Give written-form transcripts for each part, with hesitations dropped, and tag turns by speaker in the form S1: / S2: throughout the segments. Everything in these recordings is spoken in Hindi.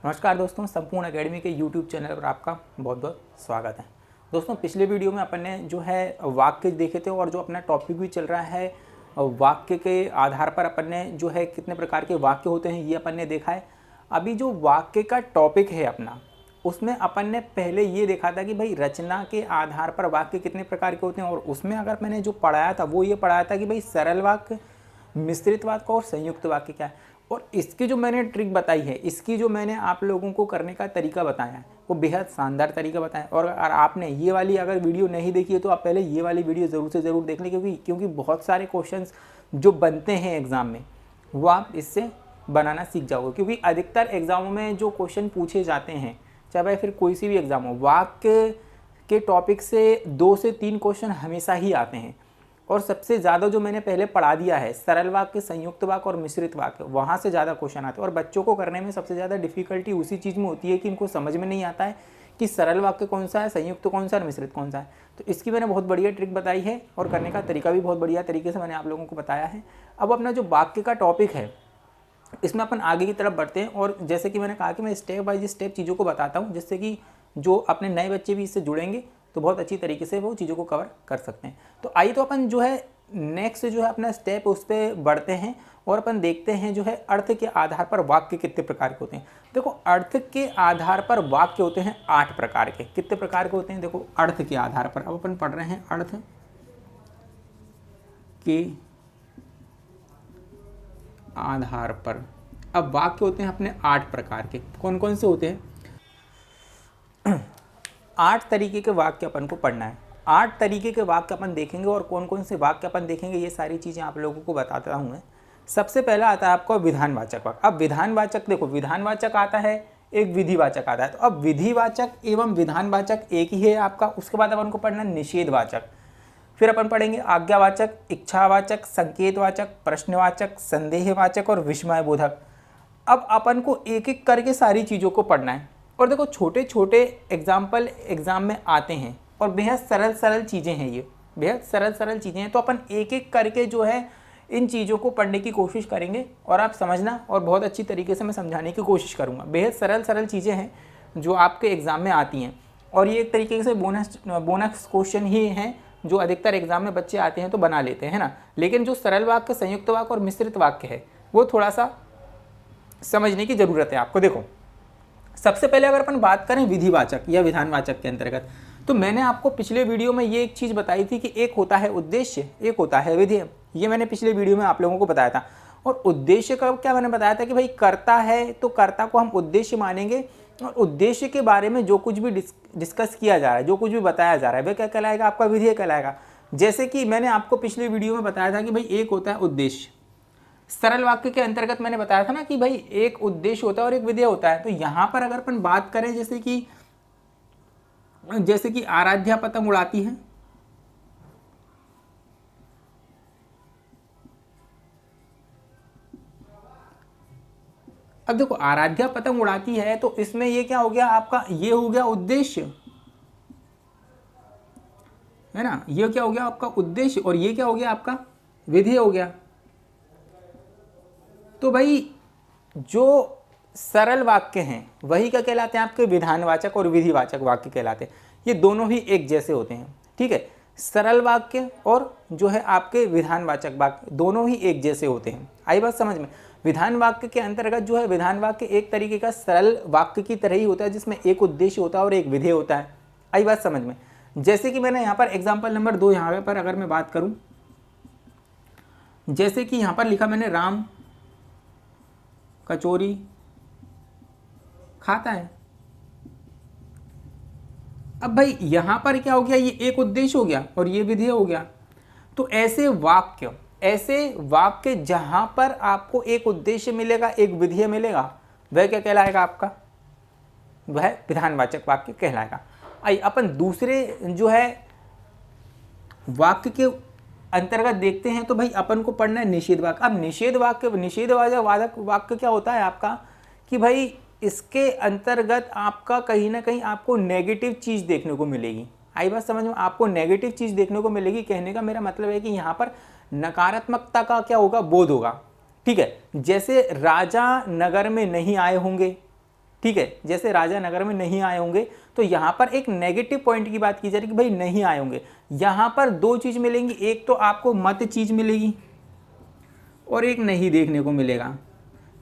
S1: नमस्कार दोस्तों, संपूर्ण एकेडमी के YouTube चैनल पर आपका बहुत बहुत स्वागत है। दोस्तों, पिछले वीडियो में अपन ने जो है वाक्य देखे थे और जो अपना टॉपिक भी चल रहा है वाक्य के आधार पर अपन ने जो है कितने प्रकार के वाक्य होते हैं ये अपन ने देखा है। अभी जो वाक्य का टॉपिक है अपना, उसमें अपन ने पहले ये देखा था कि भाई रचना के आधार पर वाक्य कितने प्रकार के होते हैं, और उसमें अगर मैंने जो पढ़ाया था वो ये पढ़ाया था कि भाई सरल वाक्य, मिश्रित वाक्य और संयुक्त वाक्य क्या है। और इसकी जो मैंने ट्रिक बताई है, इसकी जो मैंने आप लोगों को करने का तरीका बताया है, वो बेहद शानदार तरीका बताया। और अगर आपने ये वाली अगर वीडियो नहीं देखी है तो आप पहले ये वाली वीडियो ज़रूर से ज़रूर देख लें, क्योंकि बहुत सारे क्वेश्चंस जो बनते हैं एग्ज़ाम में वो आप इससे बनाना सीख जाओगे। क्योंकि अधिकतर एग्ज़ामों में जो क्वेश्चन पूछे जाते हैं, चाहे भाई फिर कोई सी भी एग्ज़ाम हो, वाक्य के टॉपिक से 2 से 3 क्वेश्चन हमेशा ही आते हैं। और सबसे ज़्यादा जो मैंने पहले पढ़ा दिया है सरल वाक्य, संयुक्त वाक्य और मिश्रित वाक्य, वहाँ से ज़्यादा क्वेश्चन आते हैं। और बच्चों को करने में सबसे ज़्यादा डिफ़िकल्टी उसी चीज़ में होती है कि इनको समझ में नहीं आता है कि सरल वाक्य कौन सा है, संयुक्त कौन सा है और मिश्रित कौन सा है। तो इसकी मैंने बहुत बढ़िया ट्रिक बताई है और करने का तरीका भी बहुत बढ़िया तरीके से मैंने आप लोगों को बताया है। अब अपना जो वाक्य का टॉपिक है, इसमें अपन आगे की तरफ बढ़ते हैं। और जैसे कि मैंने कहा कि मैं स्टेप बाय स्टेप चीज़ों को बताता हूँ, जिससे कि जो अपने नए बच्चे भी इससे जुड़ेंगे तो बहुत अच्छी तरीके से वो चीज़ों को कवर कर सकते हैं। तो आइए तो अपन जो है नेक्स्ट जो है अपना स्टेप उस पर बढ़ते हैं और अपन देखते हैं जो है अर्थ के आधार पर वाक्य कितने प्रकार के होते हैं। देखो, अर्थ के आधार पर वाक्य होते हैं 8 प्रकार के। कितने प्रकार के होते हैं? देखो, अर्थ के आधार पर अब अपन पढ़ रहे हैं अर्थ के आधार पर। अब वाक्य होते हैं अपने 8 प्रकार के। कौन कौन से होते हैं? 8 तरीके के वाक्य अपन को पढ़ना है। 8 तरीके के वाक्य अपन देखेंगे और कौन कौन से वाक्य अपन देखेंगे, ये सारी चीज़ें आप लोगों को बताता हूँ मैं। सबसे पहला आता है आपका विधानवाचक वाक्य। अब विधानवाचक, देखो विधानवाचक आता है, एक विधिवाचक आता है। तो अब विधिवाचक एवं विधानवाचक एक ही है आपका। उसके बाद अपन को पढ़ना निषेधवाचक, फिर अपन पढ़ेंगे आज्ञावाचक, इच्छावाचक, संकेतवाचक, प्रश्नवाचक, संदेहवाचक और विस्मयबोधक। अब अपन को एक एक करके सारी चीज़ों को पढ़ना है। और देखो, छोटे छोटे एग्जाम्पल एग्जाम में आते हैं और बेहद सरल सरल चीज़ें हैं, ये बेहद सरल सरल चीज़ें हैं। तो अपन एक एक करके जो है इन चीज़ों को पढ़ने की कोशिश करेंगे और आप समझना, और बहुत अच्छी तरीके से मैं समझाने की कोशिश करूँगा। बेहद सरल सरल चीज़ें हैं जो आपके एग्ज़ाम में आती हैं, और ये एक तरीके से बोनस क्वेश्चन ही हैं जो अधिकतर एग्जाम में बच्चे आते हैं तो बना लेते हैं ना। लेकिन जो सरल वाक्य, संयुक्त वाक्य और मिश्रित वाक्य है वो थोड़ा सा समझने की ज़रूरत है आपको। देखो, सबसे पहले अगर अपन बात करें विधिवाचक या विधानवाचक के अंतर्गत, तो मैंने आपको पिछले वीडियो में ये एक चीज़ बताई थी कि एक होता है उद्देश्य, एक होता है विधेय। ये मैंने पिछले वीडियो में आप लोगों को बताया था। और उद्देश्य का क्या मैंने बताया था कि भाई कर्ता है तो कर्ता को हम उद्देश्य मानेंगे, और उद्देश्य के बारे में जो कुछ भी डिस्कस किया जा रहा है, जो कुछ भी बताया जा रहा है, वह क्या कहलाएगा? आपका विधेय कहलाएगा। जैसे कि मैंने आपको पिछले वीडियो में बताया था कि भाई एक होता है उद्देश्य। सरल वाक्य के अंतर्गत मैंने बताया था ना कि भाई एक उद्देश्य होता है और एक विधेय होता है। तो यहाँ पर अगर अपन बात करें जैसे कि आराध्या पतंग उड़ाती है, अब देखो आराध्या पतंग उड़ाती है तो इसमें ये क्या हो गया आपका? ये हो गया उद्देश्य, है ना। ये क्या हो गया आपका? उद्देश्य। और ये क्या हो गया आपका? विधेय हो गया। तो भाई जो सरल वाक्य हैं वही क्या कहलाते हैं? आपके विधानवाचक और विधिवाचक वाक्य कहलाते हैं। ये दोनों ही एक जैसे होते हैं, ठीक है। सरल वाक्य और जो है आपके विधानवाचक वाक्य दोनों ही एक जैसे होते हैं। आई बात समझ में? विधान वाक्य के अंतर्गत जो है विधान वाक्य एक तरीके का सरल वाक्य की तरह ही होता है, जिसमें एक उद्देश्य होता है और एक विधेय होता है। आई बात समझ में? जैसे कि मैंने यहाँ पर एग्जाम्पल नंबर 2 यहाँ पर अगर मैं बात करूँ, जैसे कि यहाँ पर लिखा मैंने राम कचौरी खाता है। अब भाई यहां पर क्या हो गया? ये एक उद्देश्य हो गया और ये विधेय हो गया। तो ऐसे वाक्य जहां पर आपको एक उद्देश्य मिलेगा, एक विधेय मिलेगा, वह क्या कहलाएगा आपका? वह विधानवाचक वाक्य कहलाएगा। आइए अपन दूसरे जो है वाक्य के अंतर्गत देखते हैं। तो भाई अपन को पढ़ना है निषेध वाक्य। अब निषेधवाचक वाक्य क्या होता है आपका? कि भाई इसके अंतर्गत आपका कहीं ना कहीं आपको नेगेटिव चीज़ देखने को मिलेगी। आई बात समझ में? आपको नेगेटिव चीज़ देखने को मिलेगी। कहने का मेरा मतलब है कि यहाँ पर नकारात्मकता का क्या होगा? बोध होगा, ठीक है। जैसे राजा नगर में नहीं आए होंगे, ठीक है, जैसे राजा नगर में नहीं आए होंगे, तो यहाँ पर एक नेगेटिव पॉइंट की बात की जा रही है कि भाई नहीं आए होंगे। यहाँ पर दो चीज़ मिलेंगी, एक तो आपको मत चीज़ मिलेगी और एक नहीं देखने को मिलेगा।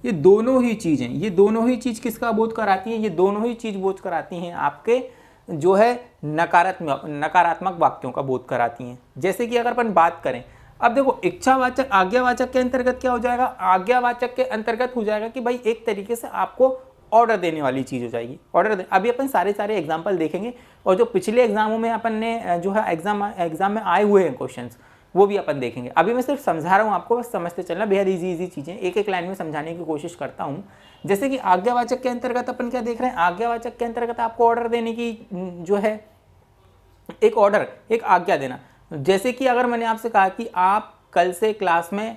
S1: ये दोनों ही चीज़ें, ये दोनों ही चीज़ किसका बोध कराती हैं? ये दोनों ही चीज़ बोध कराती हैं आपके जो है नकारात्मक वाक्यों का बोध कराती हैं। जैसे कि अगर अपन बात करें, अब देखो इच्छावाचक आज्ञावाचक के अंतर्गत क्या हो जाएगा? आज्ञावाचक के अंतर्गत हो जाएगा कि भाई एक तरीके से आपको ऑर्डर देने वाली चीज़ हो जाएगी। अभी अपन सारे एग्जाम्पल देखेंगे और जो पिछले एग्जामों में अपन ने जो है एग्जाम में आए हुए हैं क्वेश्चंस, वो भी अपन देखेंगे। अभी मैं सिर्फ समझा रहा हूँ आपको, बस समझते चलना, बेहद इजी चीज़ें एक एक लाइन में समझाने की कोशिश करता हूँ। जैसे कि आज्ञावाचक के अंतर्गत अपन क्या देख रहे हैं? आज्ञावाचक के अंतर्गत आपको ऑर्डर देने की जो है एक ऑर्डर, एक आज्ञा देना। जैसे कि अगर मैंने आपसे कहा कि आप कल से क्लास में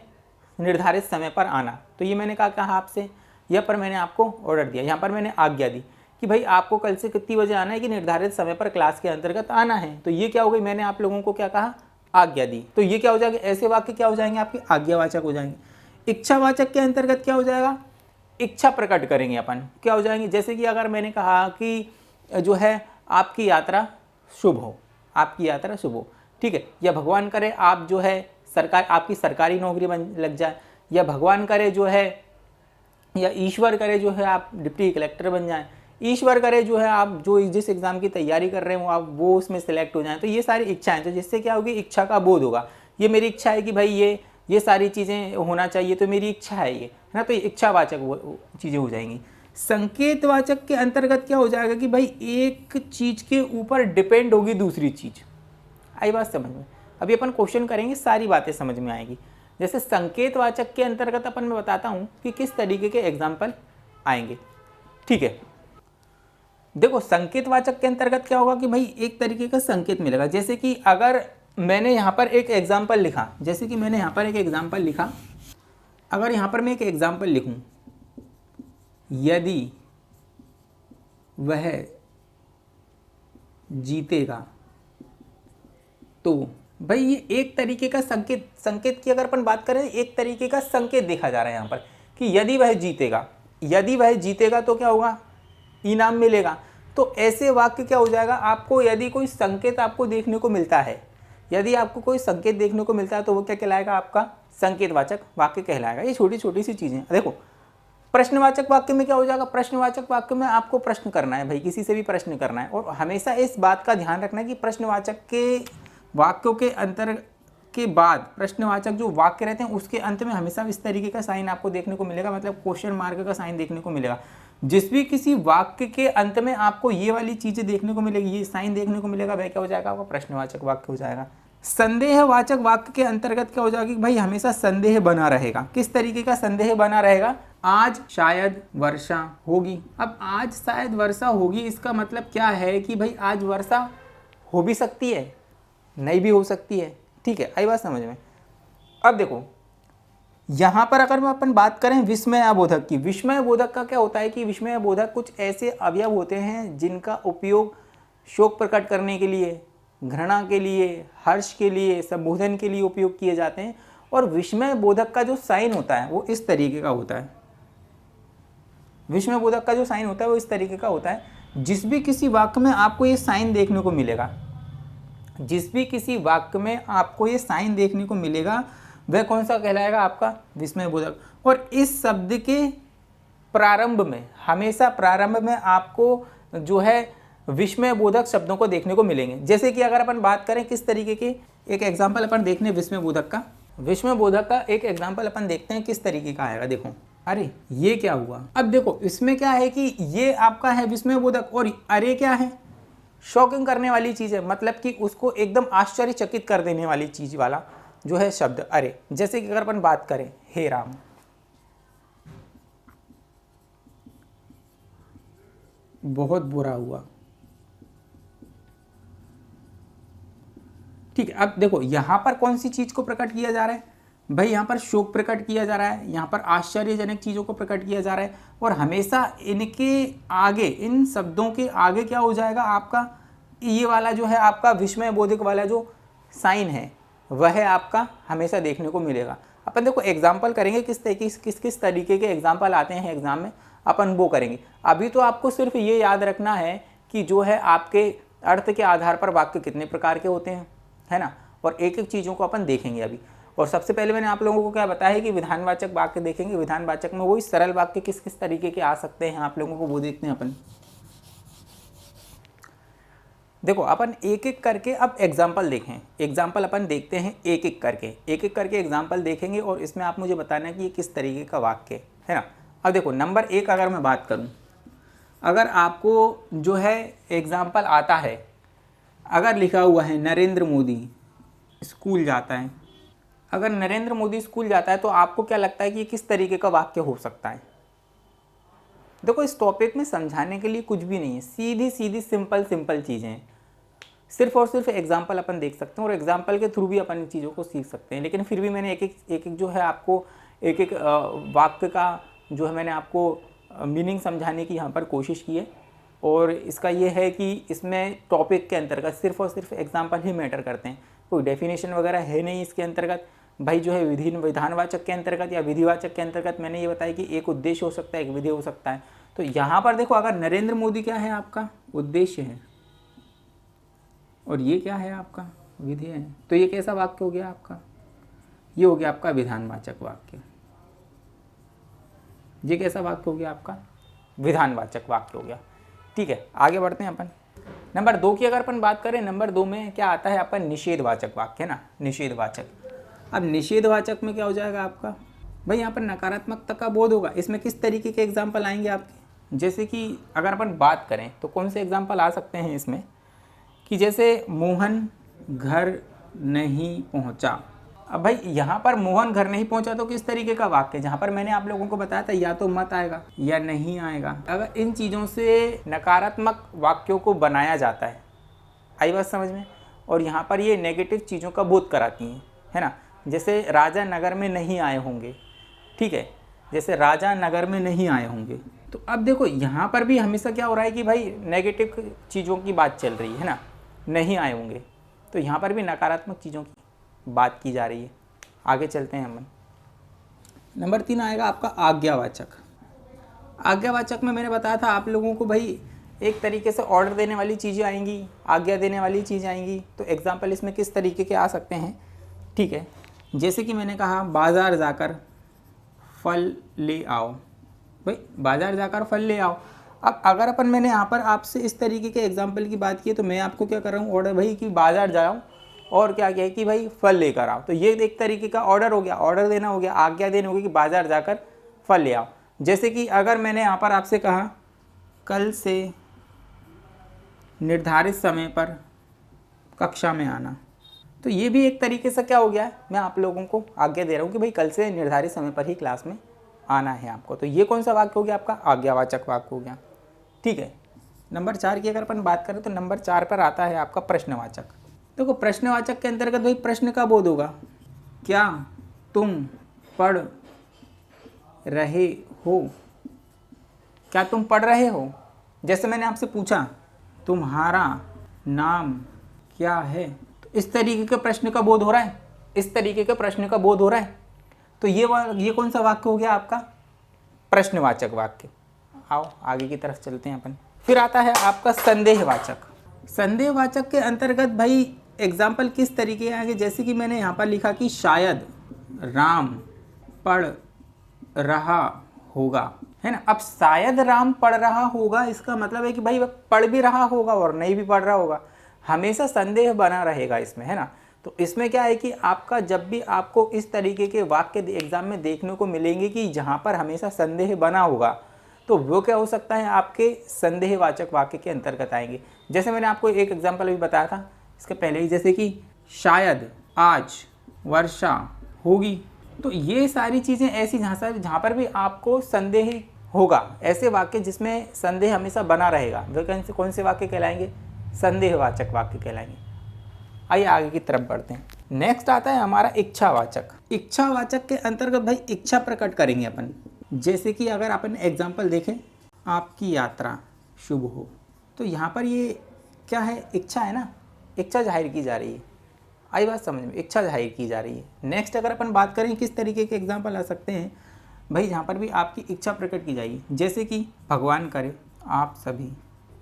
S1: निर्धारित समय पर आना, तो ये मैंने कहा आपसे, यहाँ पर मैंने आपको ऑर्डर दिया, यहाँ पर मैंने आज्ञा दी कि भाई आपको कल से कितनी बजे आना है, कि निर्धारित समय पर क्लास के अंतर्गत आना है। तो ये क्या हो गई? मैंने आप लोगों को क्या कहा? आज्ञा दी। तो ये क्या हो जाएगा? ऐसे वाक्य क्या हो जाएंगे? आपके आज्ञावाचक हो जाएंगे। इच्छावाचक के अंतर्गत क्या हो जाएगा? इच्छा प्रकट करेंगे अपन, क्या हो जाएंगे? जैसे कि अगर मैंने कहा कि जो है आपकी यात्रा शुभ हो, आपकी यात्रा शुभ हो, ठीक है, या भगवान करे आप जो है आपकी सरकारी नौकरी बन लग जाए, या भगवान करे जो है, या ईश्वर करे जो है आप डिप्टी कलेक्टर बन जाएं, ईश्वर करे जो है आप जो जिस एग्ज़ाम की तैयारी कर रहे हो आप वो उसमें सिलेक्ट हो जाएं। तो ये सारी इच्छाएं, तो जिससे क्या होगी? इच्छा का बोध होगा। ये मेरी इच्छा है कि भाई ये सारी चीज़ें होना चाहिए, तो मेरी इच्छा है ये, है ना। तो ये इच्छावाचक वो चीज़ें हो जाएंगी। संकेतवाचक के अंतर्गत क्या हो जाएगा कि भाई एक चीज़ के ऊपर डिपेंड होगी दूसरी चीज़। आई बात समझ में? अभी अपन क्वेश्चन करेंगे, सारी बातें समझ में आएगी। जैसे संकेतवाचक के अंतर्गत अपन मैं बताता हूँ कि किस तरीके के एग्जाम्पल आएंगे, ठीक है। देखो संकेतवाचक के अंतर्गत क्या होगा कि भाई एक तरीके का संकेत मिलेगा। जैसे कि अगर मैंने यहाँ पर एक एग्जाम्पल लिखा, जैसे कि मैंने यहाँ पर एक एग्जाम्पल लिखा, अगर यहाँ पर मैं एक एग्जाम्पल लिखूँ, यदि वह जीतेगा, तो भाई ये एक तरीके का संकेत की अगर अपन बात करें, एक तरीके का संकेत देखा जा रहा है यहाँ पर कि यदि वह जीतेगा तो क्या होगा? इनाम मिलेगा। तो ऐसे वाक्य क्या हो जाएगा? आपको यदि कोई संकेत आपको देखने को मिलता है, यदि आपको कोई संकेत देखने को मिलता है तो वो क्या कहलाएगा? आपका संकेतवाचक वाक्य कहलाएगा। ये छोटी छोटी सी चीज़ें। देखो प्रश्नवाचक वाक्य में क्या हो जाएगा? प्रश्नवाचक वाक्य में आपको प्रश्न करना है, भाई किसी से भी प्रश्न करना है, और हमेशा इस बात का ध्यान रखना है कि प्रश्नवाचक के वाक्यों के अंतर के बाद प्रश्नवाचक जो वाक्य रहते हैं उसके अंत में हमेशा इस तरीके का साइन आपको देखने को मिलेगा, मतलब क्वेश्चन मार्क का साइन देखने को मिलेगा। जिस भी किसी वाक्य के अंत में आपको ये वाली चीज़ें देखने को मिलेगी, ये साइन देखने को मिलेगा, वह क्या हो जाएगा? आपका प्रश्नवाचक वाक्य हो जाएगा। संदेहवाचक वाक्य के अंतर्गत क्या हो जाएगा कि भाई हमेशा संदेह बना रहेगा। किस तरीके का संदेह बना रहेगा? आज शायद वर्षा होगी। अब आज शायद वर्षा होगी, इसका मतलब क्या है कि भाई आज वर्षा हो भी सकती है, नहीं भी हो सकती है, ठीक है। आई बात समझ में? अब देखो यहाँ पर अगर मैं अपन बात करें विस्मय बोधक की, विस्मय बोधक का क्या होता है कि विस्मय बोधक कुछ ऐसे अवयव होते हैं जिनका उपयोग शोक प्रकट करने के लिए, घृणा के लिए, हर्ष के लिए, संबोधन के लिए उपयोग किए जाते हैं। और विस्मय बोधक का जो साइन होता है वो इस तरीके का होता है। विस्मय बोधक का जो साइन होता है वो इस तरीके का होता है। जिस भी किसी वाक्य में आपको ये साइन देखने को मिलेगा, जिस भी किसी वाक्य में आपको ये साइन देखने को मिलेगा, वह कौन सा कहलाएगा? आपका विस्मय बोधक। और इस शब्द के प्रारंभ में, हमेशा प्रारंभ में आपको जो है विस्मय बोधक शब्दों को देखने को मिलेंगे। जैसे कि अगर अपन बात करें किस तरीके के, एक एग्जाम्पल अपन देखने विस्मय बोधक का, विस्मय बोधक का एक एग्जाम्पल अपन देखते हैं किस तरीके का आएगा। देखो, अरे ये क्या हुआ? अब देखो इसमें क्या है कि ये आपका है विस्मय बोधक, और अरे क्या है? शॉकिंग करने वाली चीज़ है, मतलब कि उसको एकदम आश्चर्यचकित कर देने वाली चीज़ वाला जो है शब्द अरे। जैसे कि अगर अपन बात करें हे राम, बहुत बुरा हुआ, ठीक है। अब देखो यहाँ पर कौन सी चीज़ को प्रकट किया जा रहा है? भाई यहाँ पर शोक प्रकट किया जा रहा है, यहाँ पर आश्चर्यजनक चीज़ों को प्रकट किया जा रहा है। और हमेशा इनके आगे, इन शब्दों के आगे क्या हो जाएगा? आपका ये वाला जो है आपका विस्मय बोधक वाला जो साइन है वह आपका हमेशा देखने को मिलेगा। अपन देखो एग्जाम्पल करेंगे किस तरीके के एग्जाम्पल आते हैं एग्जाम में। अपन वो करेंगे। अभी तो आपको सिर्फ ये याद रखना है कि जो है आपके अर्थ के आधार पर वाक्य कितने प्रकार के होते हैं, है ना, और एक एक चीज़ों को अपन देखेंगे अभी। और सबसे पहले मैंने आप लोगों को क्या बताया है कि विधानवाचक वाक्य देखेंगे। विधानवाचक में वही सरल वाक्य किस किस तरीके के आ सकते हैं आप लोगों को वो देखते हैं अपन। देखो अपन एक एक करके अब एग्जाम्पल देखें, एग्जाम्पल अपन देखते हैं एक एक करके एग्जाम्पल देखेंगे और इसमें आप मुझे बताना कि ये किस तरीके का वाक्य है ना। अब देखो नंबर 1 अगर मैं बात करूं, अगर आपको जो है एग्जाम्पल आता है, अगर लिखा हुआ है नरेंद्र मोदी स्कूल जाता है, अगर नरेंद्र मोदी स्कूल जाता है तो आपको क्या लगता है कि ये किस तरीके का वाक्य हो सकता है? देखो इस टॉपिक में समझाने के लिए कुछ भी नहीं है, सीधी सीधी सिंपल चीज़ें हैं। सिर्फ और सिर्फ एग्जाम्पल अपन देख सकते हैं और एग्जाम्पल के थ्रू भी अपन इन चीज़ों को सीख सकते हैं। लेकिन फिर भी मैंने एक एक जो है आपको एक एक वाक्य का जो है मैंने आपको मीनिंग समझाने की यहाँ पर कोशिश की है। और इसका ये है कि इसमें टॉपिक के अंतर्गत सिर्फ और सिर्फ एग्जाम्पल ही मैटर करते हैं, कोई डेफिनेशन वगैरह है नहीं इसके अंतर्गत। भाई जो है विधानवाचक के अंतर्गत या विधिवाचक के अंतर्गत मैंने ये बताया कि एक उद्देश्य हो सकता है, एक विधि हो सकता है। तो यहाँ पर देखो अगर नरेंद्र मोदी क्या है आपका उद्देश्य है और ये क्या है आपका विधि है, तो ये कैसा वाक्य हो गया आपका? ये हो गया आपका विधानवाचक वाक्य। ये कैसा वाक्य हो गया आपका? विधानवाचक वाक्य हो गया। ठीक है, आगे बढ़ते हैं अपन। नंबर 2 की अगर अपन बात करें, नंबर 2 में क्या आता है आपका? निषेधवाचक वाक्य, है ना, निषेधवाचक। अब निषेधवाचक में क्या हो जाएगा आपका? भाई यहाँ पर नकारात्मकता का बोध होगा। इसमें किस तरीके के एग्जाम्पल आएंगे आपके? जैसे कि अगर अपन बात करें तो कौन से एग्जाम्पल आ सकते हैं इसमें कि जैसे मोहन घर नहीं पहुँचा। अब भाई यहाँ पर मोहन घर नहीं पहुँचा तो किस तरीके का वाक्य? जहाँ पर मैंने आप लोगों को बताया था या तो मत आएगा या नहीं आएगा। अगर इन चीज़ों से नकारात्मक वाक्यों को बनाया जाता है, आई बात समझ में, और यहाँ पर ये नेगेटिव चीज़ों का बोध कराती हैं, है ना। जैसे राजा नगर में नहीं आए होंगे, ठीक है, जैसे राजा नगर में नहीं आए होंगे। तो अब देखो यहाँ पर भी हमेशा क्या हो रहा है कि भाई नेगेटिव चीज़ों की बात चल रही है ना, नहीं आए होंगे, तो यहाँ पर भी नकारात्मक चीज़ों की बात की जा रही है। आगे चलते हैं हम। नंबर 3 आएगा आपका आज्ञावाचक। आज्ञावाचक में मैंने बताया था आप लोगों को भाई एक तरीके से ऑर्डर देने वाली चीज़ें आएंगी, आज्ञा देने वाली चीज़ें आएंगी। तो एग्जाम्पल इसमें किस तरीके के आ सकते हैं? ठीक है, जैसे कि मैंने कहा बाज़ार जाकर फल ले आओ। भाई बाज़ार जाकर फल ले आओ। अब अगर अपन मैंने यहाँ पर आपसे इस तरीके के एग्जाम्पल की बात की तो मैं आपको क्या कर रहा हूँ? ऑर्डर भाई कि बाज़ार जाओ और क्या है कि भाई फल लेकर आओ। तो ये एक तरीके का ऑर्डर हो गया, ऑर्डर देना हो गया, आज्ञा देनी होगी कि बाज़ार जाकर फल ले आओ। जैसे कि अगर मैंने यहाँ पर आपसे कहा कल से निर्धारित समय पर कक्षा में आना, तो ये भी एक तरीके से क्या हो गया है? मैं आप लोगों को आज्ञा दे रहा हूँ कि भाई कल से निर्धारित समय पर ही क्लास में आना है आपको। तो ये कौन सा वाक्य हो गया आपका? आज्ञावाचक वाक्य हो गया। ठीक है, नंबर 4 की अगर अपन बात करें तो नंबर 4 पर आता है आपका प्रश्नवाचक। देखो प्रश्नवाचक के अंतर्गत भाई प्रश्न का बोध होगा। क्या तुम पढ़ रहे हो? क्या तुम पढ़ रहे हो? जैसे मैंने आपसे पूछा तुम्हारा नाम क्या है, तो इस तरीके के प्रश्न का बोध हो रहा है, इस तरीके के प्रश्न का बोध हो रहा है। तो ये कौन सा वाक्य हो गया आपका? प्रश्नवाचक वाक्य। आओ आगे की तरफ चलते हैं अपन। फिर आता है आपका संदेहवाचक। संदेहवाचक के अंतर्गत भाई एग्जाम्पल किस तरीके आएंगे? जैसे कि मैंने यहाँ पर लिखा कि शायद राम पढ़ रहा होगा, है ना। अब शायद राम पढ़ रहा होगा, इसका मतलब है कि भाई वह पढ़ भी रहा होगा और नहीं भी पढ़ रहा होगा। हमेशा संदेह बना रहेगा इसमें, है ना। तो इसमें क्या है कि आपका जब भी आपको इस तरीके के वाक्य एग्जाम में देखने को मिलेंगे कि जहाँ पर हमेशा संदेह बना होगा, तो वो क्या हो सकता है? आपके संदेहवाचक वाक्य के अंतर्गत आएंगे। जैसे मैंने आपको एक एग्जाम्पल अभी बताया था इसके पहले ही, जैसे कि शायद आज वर्षा होगी। तो ये सारी चीज़ें ऐसी जहाँ पर भी आपको संदेह होगा, ऐसे वाक्य जिसमें संदेह हमेशा बना रहेगा, वे कौन से वाक्य कहलाएंगे? संदेहवाचक वाक्य कहलाएंगे। आइए आगे की तरफ बढ़ते हैं। नेक्स्ट आता है हमारा इच्छावाचक। इच्छावाचक के अंतर्गत भाई इच्छा प्रकट करेंगे अपन। जैसे कि अगर अपन एग्जाम्पल देखें, आपकी यात्रा शुभ हो, तो यहाँ पर ये क्या है? इच्छा है ना, इच्छा जाहिर की जा रही है। आई बात समझ में? इच्छा जाहिर की जा रही है। नेक्स्ट अगर अपन बात करें किस तरीके के एग्जाम्पल आ सकते हैं, भाई जहाँ पर भी आपकी इच्छा प्रकट की जाएगी, जैसे कि भगवान करे आप सभी,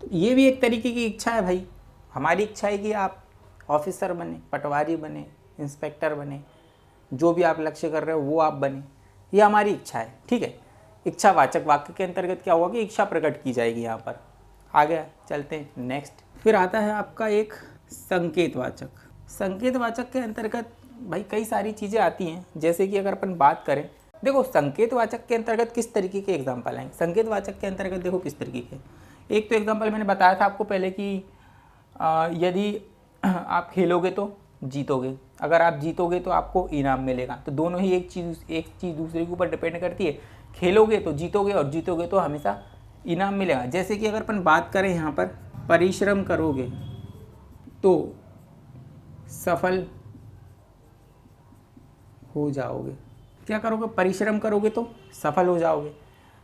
S1: तो ये भी एक तरीके की इच्छा है भाई। हमारी इच्छा है कि आप ऑफिसर बने, पटवारी बने, इंस्पेक्टर बने, जो भी आप लक्ष्य कर रहे हो वो आप बने, ये हमारी इच्छा है, ठीक है। इच्छावाचक वाक्य के अंतर्गत क्या होगा कि इच्छा प्रकट की जाएगी यहाँ पर। आगे चलते हैं नेक्स्ट। फिर आता है आपका एक संकेतवाचक। संकेतवाचक के अंतर्गत भाई कई सारी चीज़ें आती हैं, जैसे कि अगर अपन बात करें, देखो संकेतवाचक के अंतर्गत किस तरीके के एग्जाम्पल आएंगे। संकेतवाचक के अंतर्गत देखो किस तरीके के, एक तो एग्जाम्पल मैंने बताया था आपको पहले कि यदि आप खेलोगे तो जीतोगे, अगर आप जीतोगे तो आपको इनाम मिलेगा। तो दोनों ही एक चीज़ दूसरे के ऊपर डिपेंड करती है। खेलोगे तो जीतोगे और जीतोगे तो हमेशा इनाम मिलेगा। जैसे कि अगर अपन बात करें यहाँ पर, परिश्रम करोगे तो सफल हो जाओगे। क्या करोगे? परिश्रम करोगे तो सफल हो जाओगे।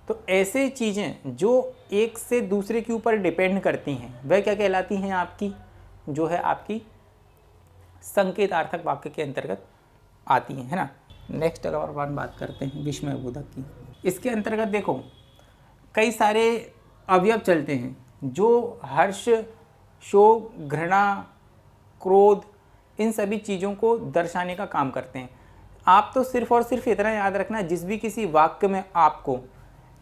S1: तो ऐसे चीज़ें जो एक से दूसरे के ऊपर डिपेंड करती हैं वह क्या कहलाती हैं? आपकी जो है आपकी संकेतार्थक वाक्य के अंतर्गत आती हैं, है ना। नेक्स्ट अगर अपन बात करते हैं विस्मयबोधक की, इसके अंतर्गत देखो कई सारे अवयव चलते हैं जो हर्ष, शोक, घृणा, क्रोध, इन सभी चीज़ों को दर्शाने का काम करते हैं। आप तो सिर्फ और सिर्फ इतना याद रखना, जिस भी किसी वाक्य में आपको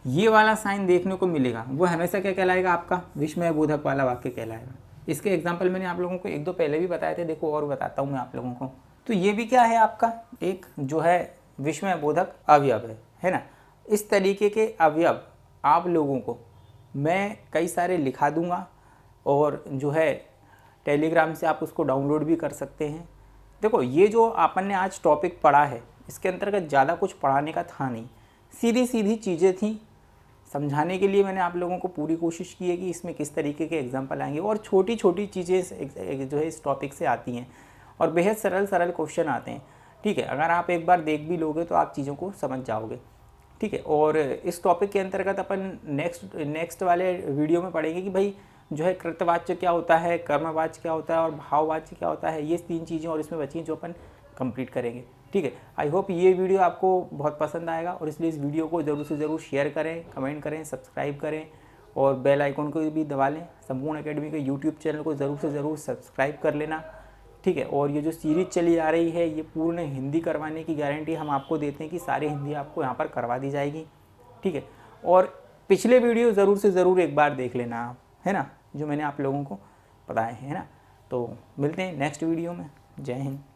S1: ये वाला साइन देखने को मिलेगा वो हमेशा क्या कहलाएगा? आपका विस्मयबोधक वाला वाक्य कहलाएगा। इसके एग्जाम्पल मैंने आप लोगों को एक दो पहले भी बताए थे, देखो और बताता हूँ मैं आप लोगों को। तो ये भी क्या है? आपका एक जो है विस्मयबोधक अवयव है ना। इस तरीके के अवयव आप लोगों को मैं कई सारे लिखा दूंगा और जो है टेलीग्राम से आप उसको डाउनलोड भी कर सकते हैं। देखो ये जो अपन ने आज टॉपिक पढ़ा है इसके अंतर्गत ज़्यादा कुछ पढ़ाने का था नहीं, सीधी सीधी चीज़ें थी। समझाने के लिए मैंने आप लोगों को पूरी कोशिश की है कि इसमें किस तरीके के एग्जाम्पल आएंगे, और छोटी छोटी चीज़ें जो है इस टॉपिक से आती हैं और बेहद सरल सरल क्वेश्चन आते हैं, ठीक है। अगर आप एक बार देख भी लोगे तो आप चीज़ों को समझ जाओगे, ठीक है। और इस टॉपिक के अंतर्गत अपन नेक्स्ट वाले वीडियो में पढ़ेंगे कि भाई जो है कृतवाच्य क्या होता है, कर्मवाच्य क्या होता है और भाववाच्य क्या होता है। ये 3 चीज़ें और इसमें बची जो अपन कंप्लीट करेंगे, ठीक है। आई होप ये वीडियो आपको बहुत पसंद आएगा और इसलिए इस वीडियो को ज़रूर से ज़रूर शेयर करें, कमेंट करें, सब्सक्राइब करें और बेल आइकन को भी दबा लें। संपूर्ण एकेडमी के यूट्यूब चैनल को ज़रूर से ज़रूर सब्सक्राइब कर लेना, ठीक है। और ये जो सीरीज़ चली आ रही है ये पूर्ण हिंदी करवाने की गारंटी हम आपको देते हैं कि सारी हिंदी आपको यहाँ पर करवा दी जाएगी, ठीक है। और पिछले वीडियो ज़रूर से ज़रूर एक बार देख लेना आप, है ना, जो मैंने आप लोगों को बताए हैं, है ना। तो मिलते हैं नेक्स्ट वीडियो में। जय हिंद।